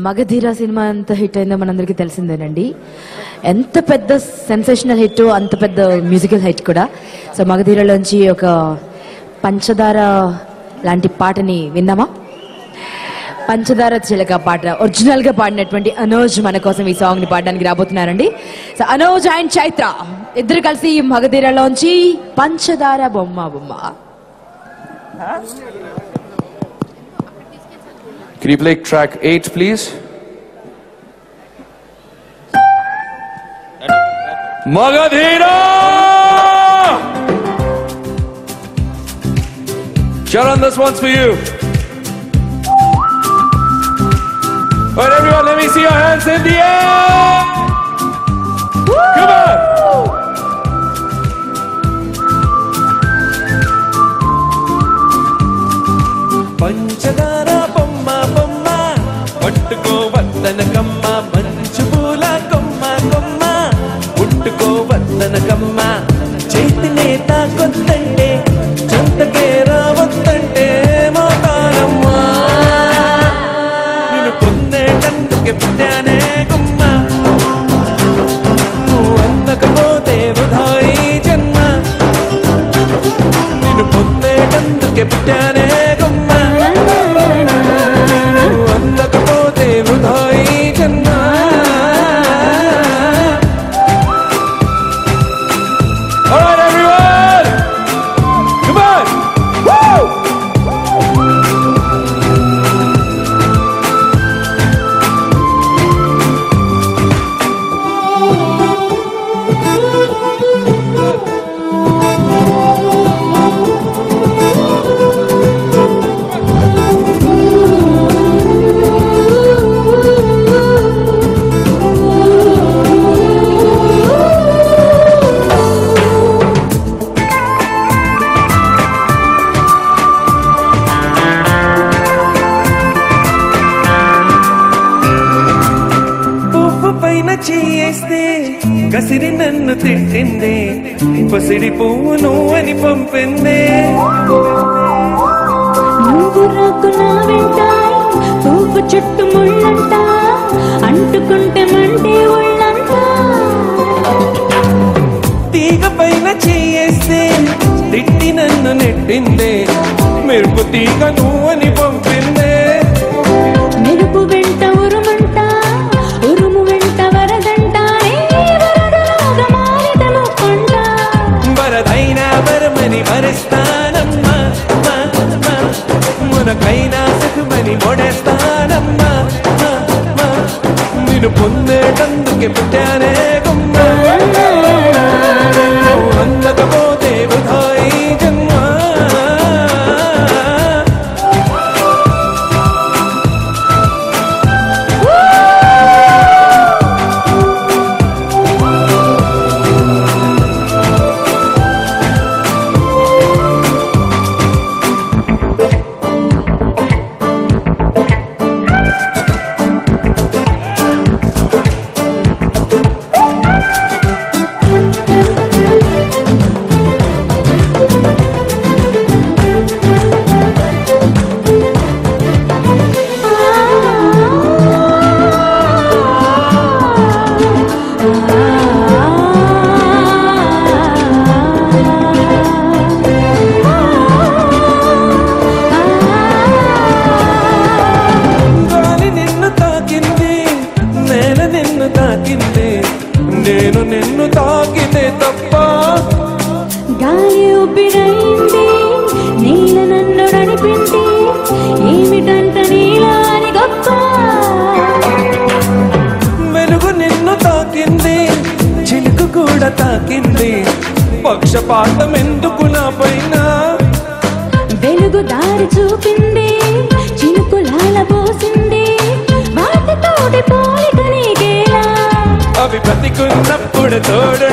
Magadheera cinema ఎంత hit అయిందో మనందరికీ తెలిసిందేనండి. ఎంత పెద్ద సెన్సేషనల్ హిట్, అంత పెద్ద మ్యూజికల్ హిట్ కూడా. సో మగధీరలోంచి ఒక పంచదార లాంటి పాటని విందామా? పంచదార చిలక పాట ఒరిజినల్ గా పాడినటువంటి అనోజ్ మన కోసం ఈ సాంగ్ ని పాడడానికి రాబోతున్నారండి. సో అనోజ్ అండ్ చైత్ర ఇద్దరు కలిసి మగధీరలోంచి పంచదార బొమ్మ బొమ్మ. Can you play track 8, please? Magadhira! Charan, this one's for you. Alright, everyone, let me see your hands in the air! Come on! పంచదార బొమ్మ బొమ్మ పట్టుకో వద్దన కమ్మ మంచు పూల కొమ్మ కొమ్మ పుట్టుకో వద్దన కమ్మ చేతినే తాకొద్దంటే చెంతకే రావద్దంటే మోతానమ్మా నిన్ను పొందేటందుకే పుట్టానే గుమ్మ నువ్వు అందకపోతే వృధా ఈ జన్మ నిన్ను పొందేటందుకే పుట్టానే గుమ్మ చేస్తే కసిరి నన్ను తిట్టిందే పసిడి పువ్వు నువ్వని పంపిందే నువ్వు రాకు నా వెంట పువ్వు చుట్టూ ముళ్ళంట అంటుకుంటే మండే ఒళ్ళంట తీగ పైన చేస్తే తిట్టి నన్ను నెట్టిందే మెరుపు తీగ నువ్వని పంపిందే మెరుపు వెంట ఉరుమంట ఉరుము వెంట వరదంట వరదైనా వరమని వరిస్తానమ్మా మునకైనా సుఖమని మొడేస్తానమ్మా నిన్ను పొందేటందుకే పుట్టానే గుమ్మ అందకపోతే వృధా ఈ జన్మ నేను నిన్ను తాకితే తప్ప గాలి ఉబ్బిరైంది నీల నన్ను నడిపింది ఏమిటంట నీలాని గొప్ప వెలుగు నిన్ను తాకింది చిలుకు కూడా తాకింది పక్షపాతం ఎందుకు నా పైన వెలుగు దారి చూపింది చిలుకు లాల పోసింది వాటితోటి పోలిక నీకేలా అవి బ్రతికున్నప్పుడు తోడు